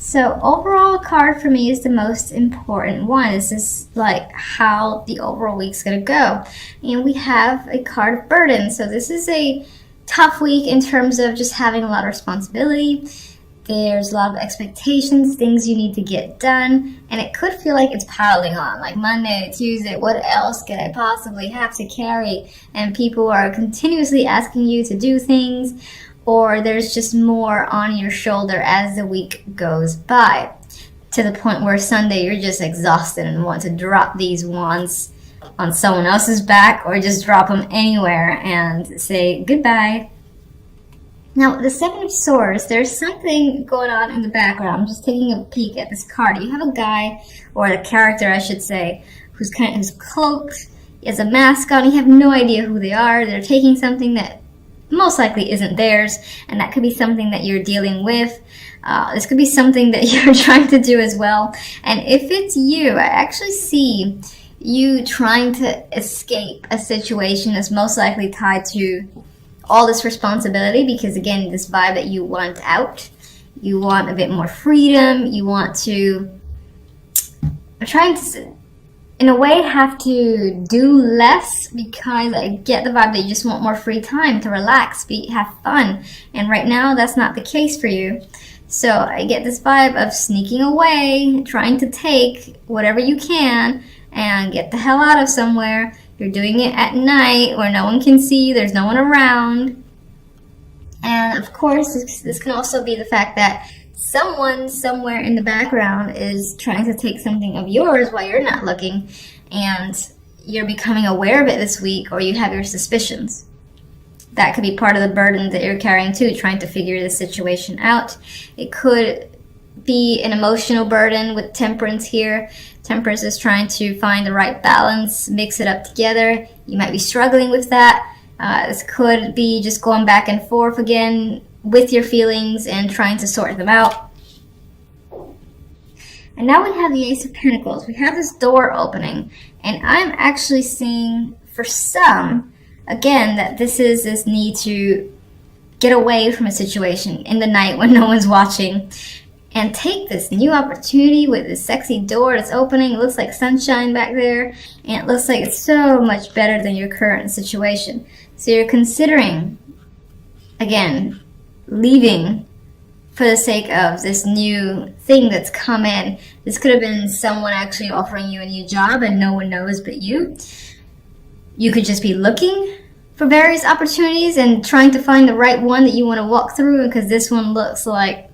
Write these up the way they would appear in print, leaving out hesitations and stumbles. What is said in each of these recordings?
So overall card for me is the most important one. This is like how the overall week's gonna go. And we have a card of burden. So this is a tough week in terms of just having a lot of responsibility. There's a lot of expectations, things you need to get done, and it could feel like it's piling on, like Monday, Tuesday, what else could I possibly have to carry? And people are continuously asking you to do things, or there's just more on your shoulder as the week goes by, to the point where Sunday you're just exhausted and want to drop these wands on someone else's back, or just drop them anywhere and say goodbye. Now, the Seven of Swords, there's something going on in the background. I'm just taking a peek at this card. You have a guy, or a character, I should say, who's cloaked, he has a mask on, you have no idea who they are. They're taking something that most likely isn't theirs, and that could be something that you're dealing with. This could be something that you're trying to do as well. And if it's you, I actually see you trying to escape a situation that's most likely tied to all this responsibility, because again, this vibe that you want out, you want a bit more freedom, you want to, trying to, in a way, have to do less, because I get the vibe that you just want more free time to relax, have fun, and right now that's not the case for you. So I get this vibe of sneaking away, trying to take whatever you can and get the hell out of somewhere. You're doing it at night where no one can see, there's no one around. And of course, this can also be the fact that someone somewhere in the background is trying to take something of yours while you're not looking, and you're becoming aware of it this week, or you have your suspicions. That could be part of the burden that you're carrying too, trying to figure the situation out. It could be an emotional burden with Temperance here. Temperance is trying to find the right balance, mix it up together. You might be struggling with that. This could be just going back and forth again with your feelings and trying to sort them out. And now we have the Ace of Pentacles. We have this door opening, and I'm actually seeing for some, again, that this is this need to get away from a situation in the night when no one's watching, and take this new opportunity with this sexy door that's opening. It looks like sunshine back there, and it looks like it's so much better than your current situation. So you're considering, again, leaving for the sake of this new thing that's come in. This could have been someone actually offering you a new job and no one knows but you. You could just be looking for various opportunities and trying to find the right one that you want to walk through, because this one looks like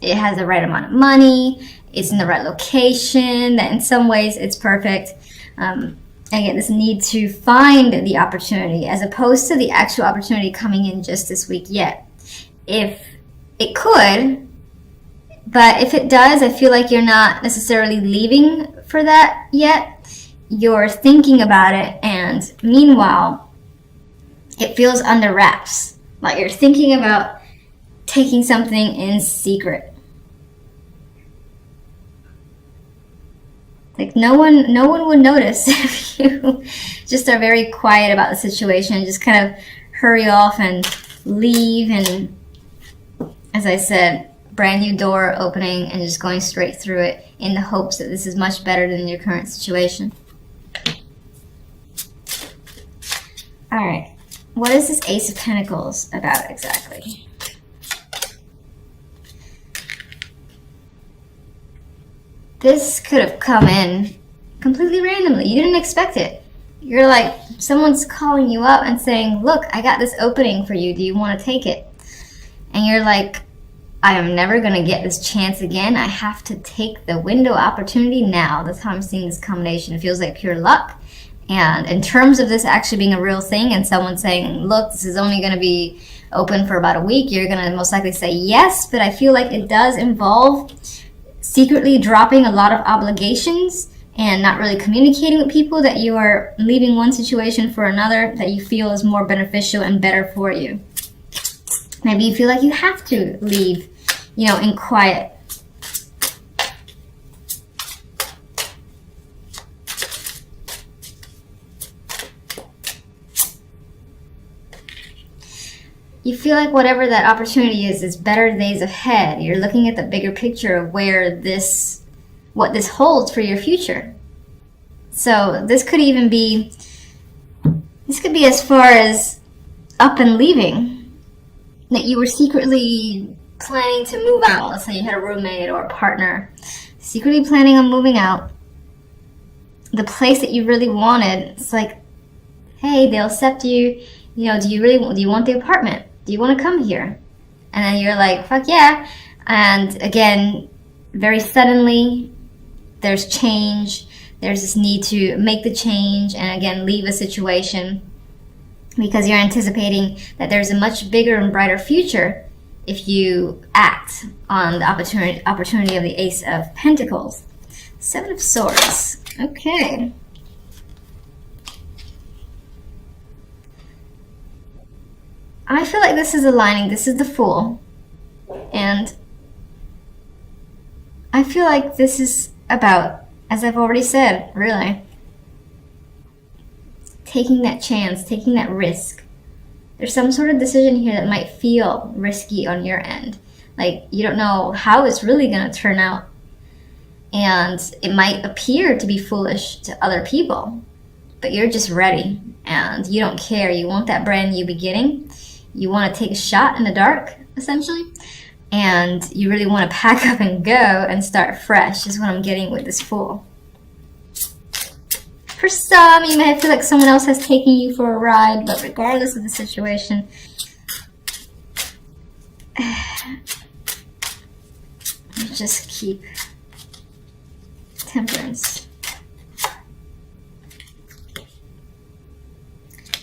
it has the right amount of money, it's in the right location, that in some ways it's perfect. Again, this need to find the opportunity as opposed to the actual opportunity coming in just this week yet. If it could, but if it does, I feel like you're not necessarily leaving for that yet. You're thinking about it, and meanwhile, it feels under wraps. Like you're thinking about taking something in secret. Like no one would notice if you just are very quiet about the situation and just kind of hurry off and leave, and as I said, brand new door opening and just going straight through it in the hopes that this is much better than your current situation. All right, what is this Ace of Pentacles about exactly? This could have come in completely randomly. You didn't expect it. You're like, someone's calling you up and saying, look, I got this opening for you. Do you want to take it? And you're like, I am never going to get this chance again. I have to take the window opportunity now. That's how I'm seeing this combination. It feels like pure luck. And in terms of this actually being a real thing and someone saying, look, this is only going to be open for about a week, you're going to most likely say yes. But I feel like it does involve secretly dropping a lot of obligations and not really communicating with people, that you are leaving one situation for another that you feel is more beneficial and better for you. Maybe you feel like you have to leave, in quiet. you feel like whatever that opportunity is better days ahead. You're looking at the bigger picture of what this holds for your future. So this could be as far as up and leaving, that you were secretly planning to move out. Let's say you had a roommate or a partner, secretly planning on moving out. The place that you really wanted, it's like, hey, they'll accept you. You know, do you want the apartment? Do you want to come here? And then you're like, fuck yeah. And again, very suddenly, there's change. There's this need to make the change and again, leave a situation because you're anticipating that there's a much bigger and brighter future if you act on the opportunity of the Ace of Pentacles. Seven of Swords. Okay. I feel like this is aligning. This is the Fool. And I feel like this is about, as I've already said, really, taking that chance, taking that risk. There's some sort of decision here that might feel risky on your end. Like, you don't know how it's really going to turn out. And it might appear to be foolish to other people. But you're just ready. And you don't care. You want that brand new beginning. You want to take a shot in the dark, essentially. And you really want to pack up and go and start fresh, is what I'm getting with this Fool. For some, you may feel like someone else has taken you for a ride, but regardless of the situation, just keep Temperance.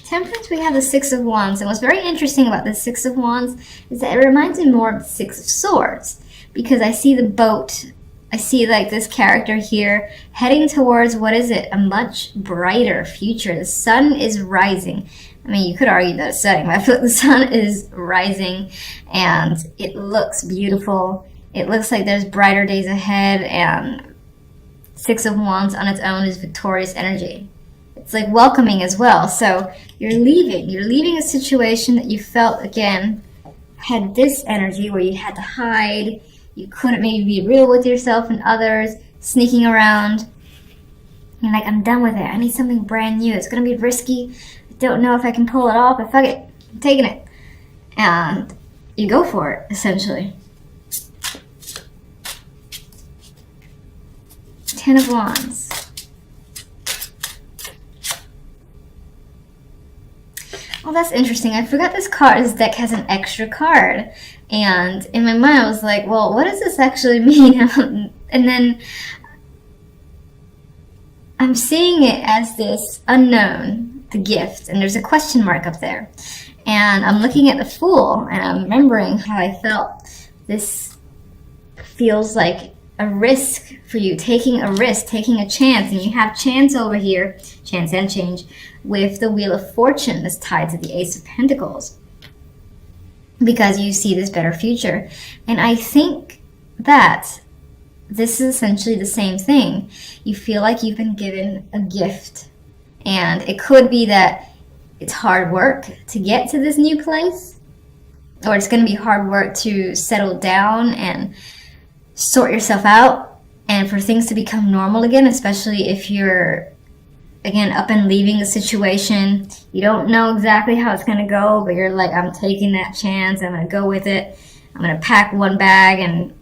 Temperance, we have the Six of Wands, and what's very interesting about the Six of Wands is that it reminds me more of the Six of Swords, because I see the boat, I see like this character here heading towards, what is it, a much brighter future. The sun is rising. I mean, you could argue that it's setting, but I feel like the sun is rising and it looks beautiful. It looks like there's brighter days ahead, and Six of Wands on its own is victorious energy. It's like welcoming as well. So you're leaving a situation that you felt, again, had this energy where you had to hide, you couldn't maybe be real with yourself and others, sneaking around. You're like, I'm done with it. I need something brand new. It's going to be risky. I don't know if I can pull it off, but fuck it. I'm taking it. And you go for it, essentially. Ten of Wands. Oh, that's interesting. I forgot this deck has an extra card. And in my mind, I was like, well, what does this actually mean? And then I'm seeing it as this unknown, the gift, and there's a question mark up there. And I'm looking at the Fool, and I'm remembering how I felt. This feels like a risk for you, taking a risk, taking a chance, and you have chance over here, chance and change, with the Wheel of Fortune that's tied to the Ace of Pentacles, because you see this better future. And I think that this is essentially the same thing. You feel like you've been given a gift, and it could be that it's hard work to get to this new place, or it's going to be hard work to settle down and sort yourself out, and for things to become normal again, especially if you're, again, up and leaving a situation. You don't know exactly how it's going to go, but you're like, I'm taking that chance. I'm going to go with it. I'm going to pack one bag and,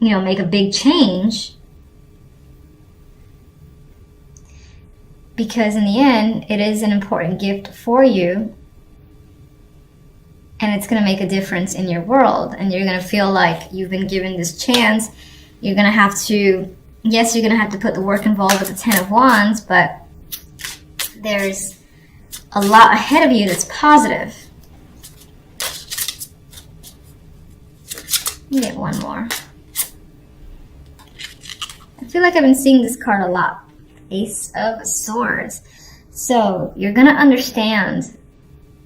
make a big change. Because in the end, it is an important gift for you. And it's going to make a difference in your world. And you're going to feel like you've been given this chance. You're going to have to, yes, you're going to have to put the work involved with the Ten of Wands, but there's a lot ahead of you that's positive. Let me get one more. I feel like I've been seeing this card a lot. Ace of Swords. So you're going to understand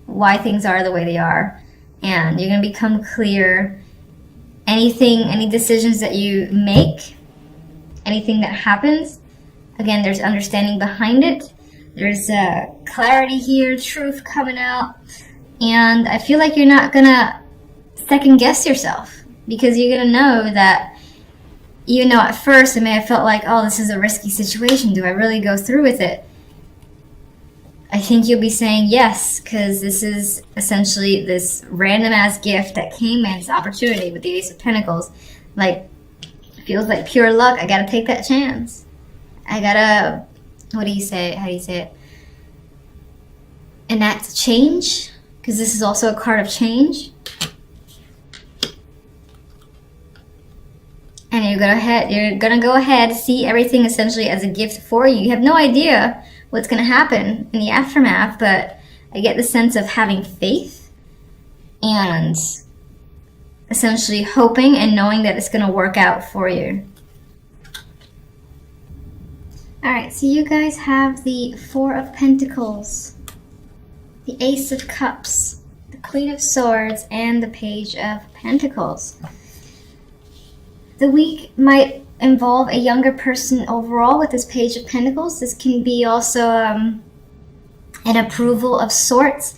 why things are the way they are. And you're going to become clear. Any decisions that you make, anything that happens, again, there's understanding behind it. There's clarity here, truth coming out. And I feel like you're not gonna second guess yourself, because you're gonna know that, even though at first it may have felt like, oh, this is a risky situation, do I really go through with it? I think you'll be saying yes, because this is essentially this random ass gift that came in, this opportunity with the Ace of Pentacles. Like, feels like pure luck. I gotta take that chance. I gotta, what do you say? How do you say it? Enact change, because this is also a card of change. And you're gonna go ahead, see everything essentially as a gift for you. You have no idea what's gonna happen in the aftermath, but I get the sense of having faith and essentially hoping and knowing that it's gonna work out for you. Alright, so you guys have the Four of Pentacles, the Ace of Cups, the Queen of Swords, and the Page of Pentacles. The week might involve a younger person overall with this Page of Pentacles. This can be also an approval of sorts,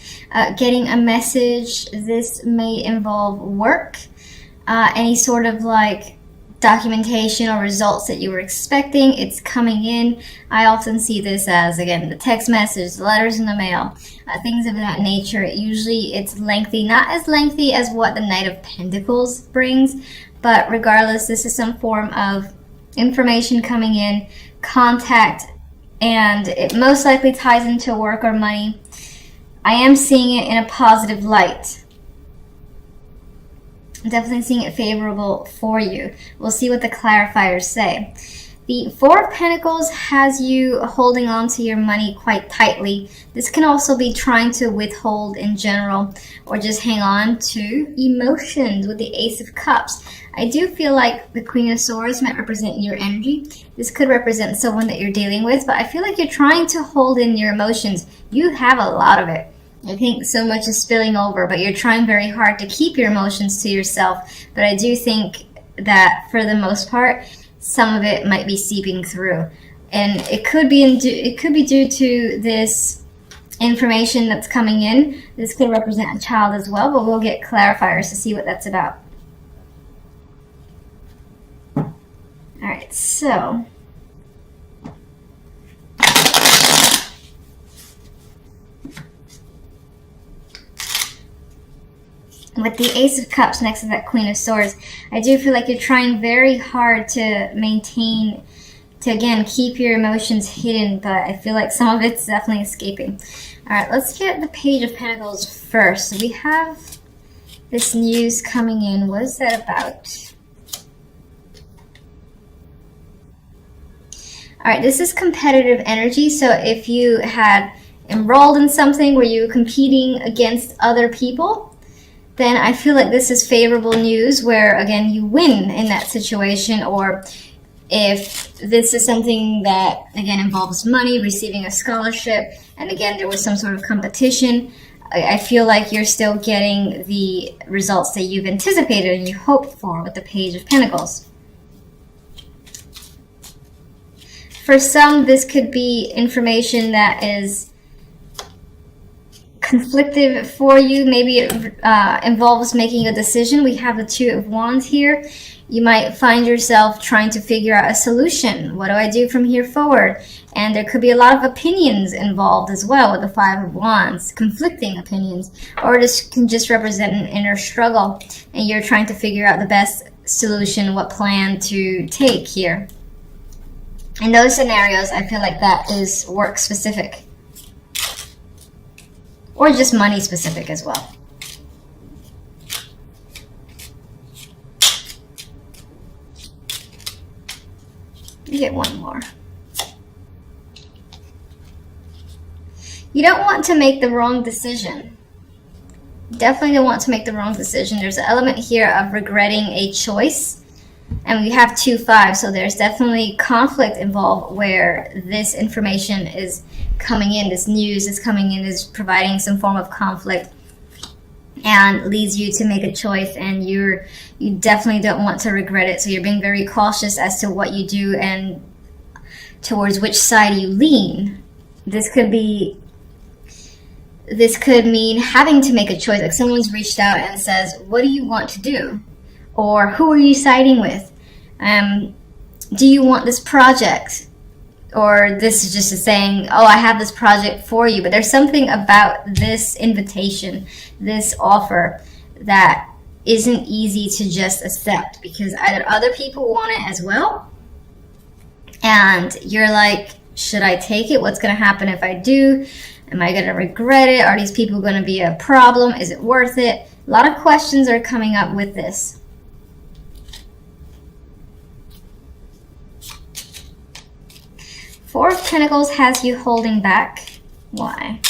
getting a message. This may involve work, any sort of like documentation or results that you were expecting. It's coming in. I often see this as, again, the text message, the letters in the mail, things of that nature. Usually it's lengthy, not as lengthy as what the Knight of Pentacles brings, but regardless, this is some form of information coming in, contact, and it most likely ties into work or money. I am seeing it in a positive light. I'm definitely seeing it favorable for you. We'll see what the clarifiers say. The Four of Pentacles has you holding on to your money quite tightly. This can also be trying to withhold in general, or just hang on to emotions with the Ace of Cups. I do feel like the Queen of Swords might represent your energy. This could represent someone that you're dealing with, but I feel like you're trying to hold in your emotions. You have a lot of it. I think so much is spilling over, but you're trying very hard to keep your emotions to yourself. But I do think that for the most part, some of it might be seeping through, and it could be due to this information that's coming in. This could represent a child as well, but we'll get clarifiers to see what that's about. All right, so with the Ace of Cups next to that Queen of Swords, I do feel like you're trying very hard to maintain, to again, keep your emotions hidden, but I feel like some of it's definitely escaping. All right, let's get the Page of Pentacles first. So we have this news coming in. What is that about? All right, this is competitive energy. So if you had enrolled in something where you were competing against other people, then I feel like this is favorable news where, again, you win in that situation. Or if this is something that, again, involves money, receiving a scholarship, and again, there was some sort of competition, I feel like you're still getting the results that you've anticipated and you hoped for with the Page of Pentacles. For some, this could be information that is conflictive for you. Maybe it involves making a decision. We have the Two of Wands here. You might find yourself trying to figure out a solution. What do I do from here forward? And there could be a lot of opinions involved as well with the Five of Wands, conflicting opinions. Or this can just represent an inner struggle, and you're trying to figure out the best solution, what plan to take here. In those scenarios, I feel like that is work specific. Or just money specific as well. You get one more. You don't want to make the wrong decision. Definitely don't want to make the wrong decision. There's an element here of regretting a choice. And we have 2-5, so there's definitely conflict involved where this information is coming in, this news is coming in, is providing some form of conflict and leads you to make a choice, and you definitely don't want to regret it. So you're being very cautious as to what you do and towards which side you lean. This could be this could mean having to make a choice. Like someone's reached out and says, what do you want to do? Or who are you siding with? Do you want this project? Or this is just a saying, oh, I have this project for you. But there's something about this invitation, this offer, that isn't easy to just accept, because either other people want it as well, and you're like, should I take it? What's going to happen if I do? Am I going to regret it? Are these people going to be a problem? Is it worth it? A lot of questions are coming up with this. Four of Pentacles has you holding back. Why?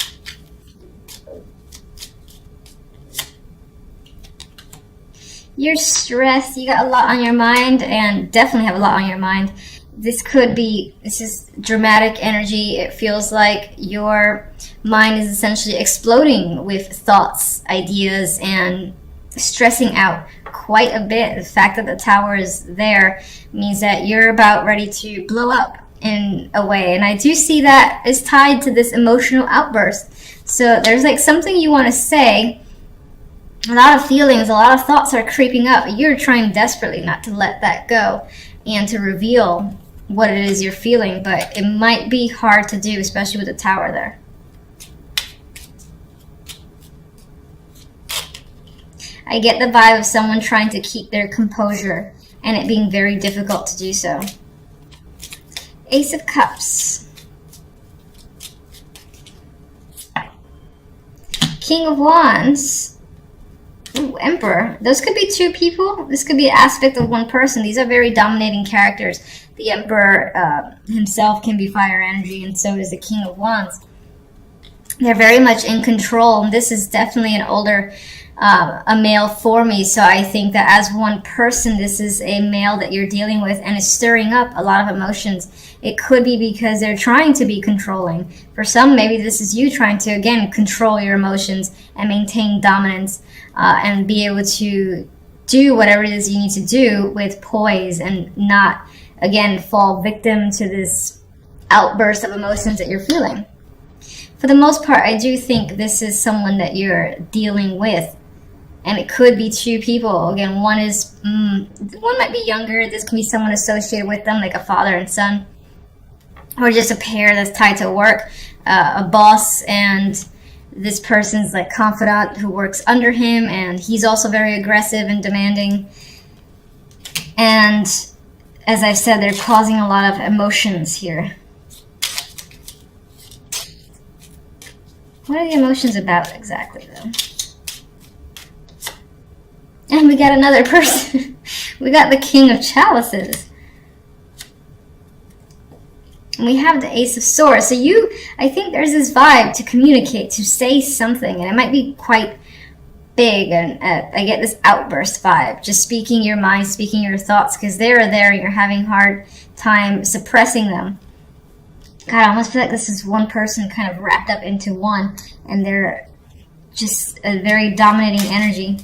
You're stressed. You got a lot on your mind, and definitely have a lot on your mind. This is dramatic energy. It feels like your mind is essentially exploding with thoughts, ideas, and stressing out quite a bit. The fact that the Tower is there means that you're about ready to blow up in a way. And I do see that is tied to this emotional outburst. So there's like something you want to say. A lot of feelings, a lot of thoughts are creeping up. You're trying desperately not to let that go and to reveal what it is you're feeling, but it might be hard to do, especially with the Tower there. I get the vibe of someone trying to keep their composure and it being very difficult to do so. Ace of Cups. King of Wands. Ooh, Emperor. Those could be two people. This could be an aspect of one person. These are very dominating characters. The Emperor himself can be fire energy, and so is the King of Wands. They're very much in control, and this is definitely an older a male for me. So I think that as one person, this is a male that you're dealing with and is stirring up a lot of emotions. It could be because they're trying to be controlling. For some, maybe this is you trying to, again, control your emotions and maintain dominance and be able to do whatever it is you need to do with poise and not, again, fall victim to this outburst of emotions that you're feeling. For the most part, I do think this is someone that you're dealing with. And it could be two people. Again, one might be younger. This can be someone associated with them, like a father and son. Or just a pair that's tied to work. A boss and this person's like confidant who works under him. And he's also very aggressive and demanding. And as I've said, they're causing a lot of emotions here. What are the emotions about exactly, though? And we got another person. We got the King of Chalices. And we have the Ace of Swords. So I think there's this vibe to communicate, to say something. And it might be quite big. And I get this outburst vibe. Just speaking your mind, speaking your thoughts. Because they're there and you're having a hard time suppressing them. God, I almost feel like this is one person kind of wrapped up into one. And they're just a very dominating energy.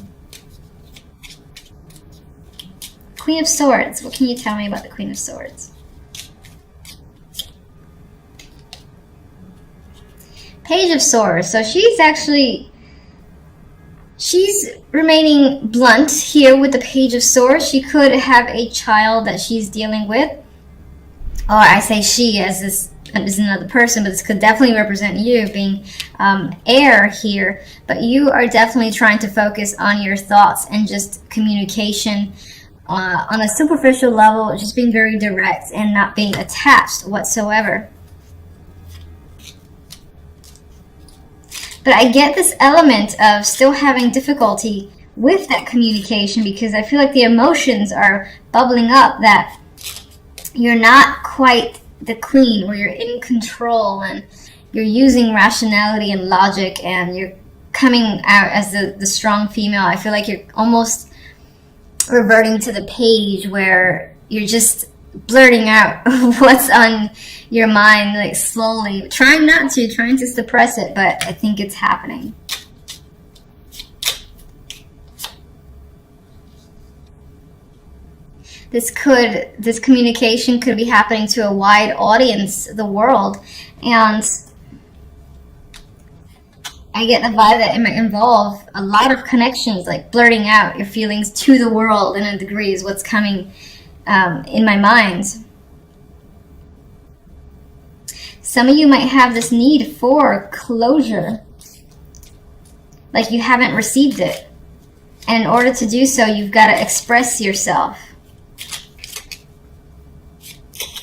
Queen of Swords. What can you tell me about the Queen of Swords? Page of Swords. So she's remaining blunt here with the Page of Swords. She could have a child that she's dealing with. Or I say she as this is another person, but this could definitely represent you being heir here. But you are definitely trying to focus on your thoughts and just communication on a superficial level, just being very direct and not being attached whatsoever. But I get this element of still having difficulty with that communication because I feel like the emotions are bubbling up that you're not quite the queen, where you're in control and you're using rationality and logic and you're coming out as the strong female. I feel like you're almost reverting to the page where you're just blurting out what's on your mind, like slowly, trying to suppress it, but I think it's happening. This communication could be happening to a wide audience, the world, and I get the vibe that it might involve a lot of connections, like blurting out your feelings to the world in a degree is what's coming in my mind. Some of you might have this need for closure, like you haven't received it. And in order to do so, you've got to express yourself.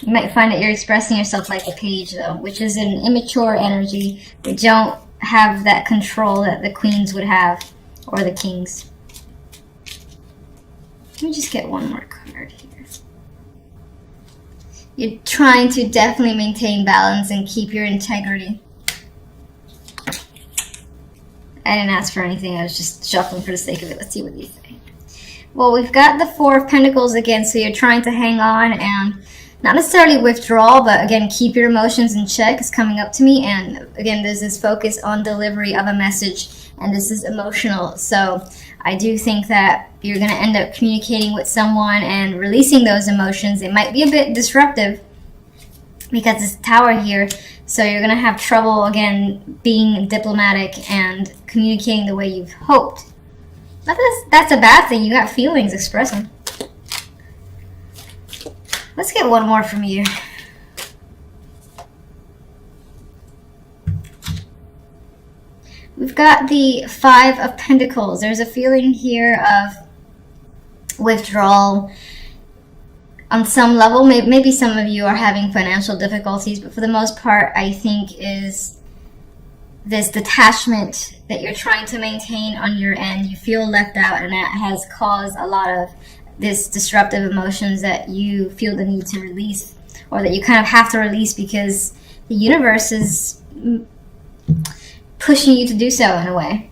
You might find that you're expressing yourself like a page, though, which is an immature energy. They don't have that control that the queens would have, or the kings. Let me just get one more card here. You're trying to definitely maintain balance and keep your integrity. I didn't ask for anything. I was just shuffling for the sake of it. Let's see what these say. Well, we've got the Four of Pentacles again, so you're trying to hang on and not necessarily withdraw, but again, keep your emotions in check is coming up to me. And again, there's this focus on delivery of a message, and this is emotional. So I do think that you're going to end up communicating with someone and releasing those emotions. It might be a bit disruptive because it's Tower here. So you're going to have trouble, again, being diplomatic and communicating the way you've hoped. But that's a bad thing. You got feelings, express them. Let's get one more from you. We've got the Five of Pentacles. There's a feeling here of withdrawal on some level. Maybe some of you are having financial difficulties, but for the most part, I think is this detachment that you're trying to maintain on your end. You feel left out, and that has caused a lot of this disruptive emotions that you feel the need to release, or that you kind of have to release because the universe is pushing you to do so in a way.